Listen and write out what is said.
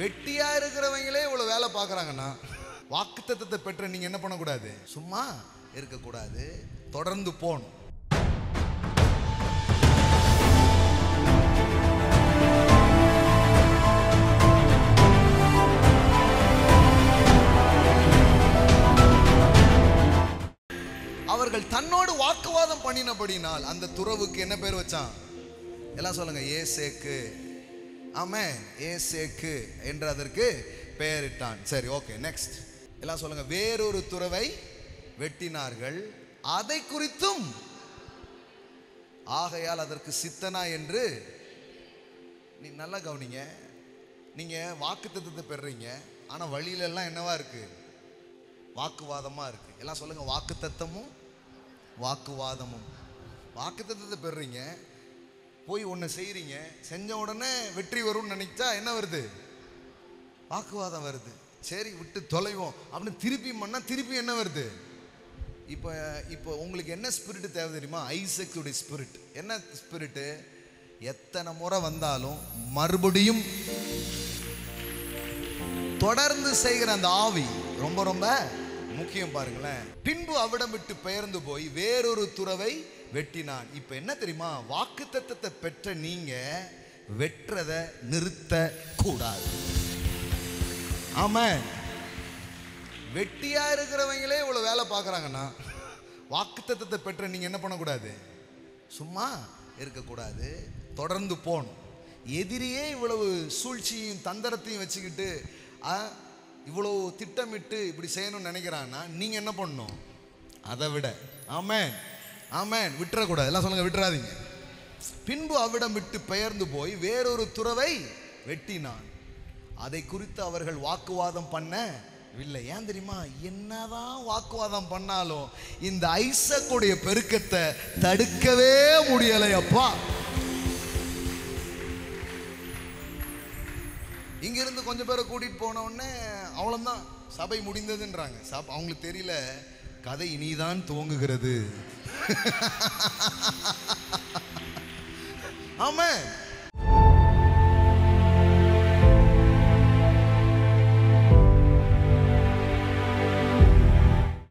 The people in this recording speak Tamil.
வெட்டியா இருக்கிறவங்களே இவ்வளவு வேலை பார்க்கறாங்கன்னா வாக்குத்தத்தத்தை பெற்ற நீங்க என்ன பண்ணக்கூடாது? சும்மா இருக்கக்கூடாது, தொடர்ந்து போகணும். அவர்கள் தன்னோடு வாக்குவாதம் பண்ணினபடினால் அந்த துறவுக்கு என்ன பேர் வச்சான்? எல்லாம் சொல்லுங்க, ஏசேக்கு. ஆமென், ஏசேக்கு என்று அதற்கு பெயரிட்டான். சரி, ஓகே, நெக்ஸ்ட். எல்லாம் சொல்லுங்க, வேறொரு துறவை வெட்டினார்கள், அதை குறித்தும் ஆகையால் அதற்கு சித்தனா என்று. நீ நல்லா கவனிங்க, நீங்க வாக்குத்தத்தத்தை பெறுறீங்க, ஆனா வழியில எல்லாம் என்னவா இருக்கு? வாக்குவாதமா இருக்கு. எல்லாம் சொல்லுங்க, வாக்குத்தத்தமும் வாக்குவாதமும். வாக்குத்தத்தத்தை பெறுறீங்க, போய் ஒன்று செய்கிறீங்க, செஞ்ச உடனே வெற்றி வரும்னு நினைச்சா என்ன வருது? வாக்குவாதம் வருது. சரி, விட்டு தொலைவோம் அப்படின்னு திருப்பி பண்ணா திருப்பி என்ன வருது? இப்போ உங்களுக்கு என்ன ஸ்பிரிட் தேவை தெரியுமா? ஐசக்குடைய ஸ்பிரிட். என்ன ஸ்பிரிட்டு? எத்தனை முறை வந்தாலும் மறுபடியும் தொடர்ந்து செய்கிற அந்த ஆவி ரொம்ப ரொம்ப முக்கியம். பாருங்களேன், பின்பு அவிடம் விட்டு பெயர்ந்து போய் வேறொரு துறவை வெட்டினான். இப்ப என்ன தெரியுமா? வாக்குத்தத்தத்தை பெற்ற நீங்க வெற்றதை நிறுத்த கூடாது. ஆமென். வெட்டியா இருக்கிறவங்களே இவ்வளவு வேலை பார்க்கறாங்கன்னா வாக்குத்தத்தத்தை பெற்ற நீங்க என்ன பண்ணக்கூடாது? சும்மா இருக்கக்கூடாது, தொடர்ந்து போகணும். எதிரியே இவ்வளவு சூழ்ச்சியும் தந்திரத்தையும் வச்சுக்கிட்டு இவ்வளவு திட்டமிட்டு இப்படி செய்யணும்னு நினைக்கிறான்னா நீங்க என்ன பண்ணணும்? அதை விட. ஆமென், ஆமென், விட்டுறக்கூடாது. எல்லாம் சொல்லுங்க, விட்டுறாதீங்க. பின்பு அவிடம் விட்டு பெயர்ந்து போய் வேறொரு துறவை வெட்டினான், அதை குறித்து அவர்கள் வாக்குவாதம் பண்ணவில்லை. ஏன் தெரியுமா? என்னதான் வாக்குவாதம் பண்ணாலும் இந்த ஐசக்குடைய பெருக்கத்தை தடுக்கவே முடியலை. அப்பா, இங்கிருந்து கொஞ்சம் பேரை கூட்டிட்டு போன உடனே அவ்வளவுதான், சபை முடிந்ததுன்றாங்க. அவங்களுக்கு தெரியல, கதை இனிதான் துவங்குகிறது. ஆமென்.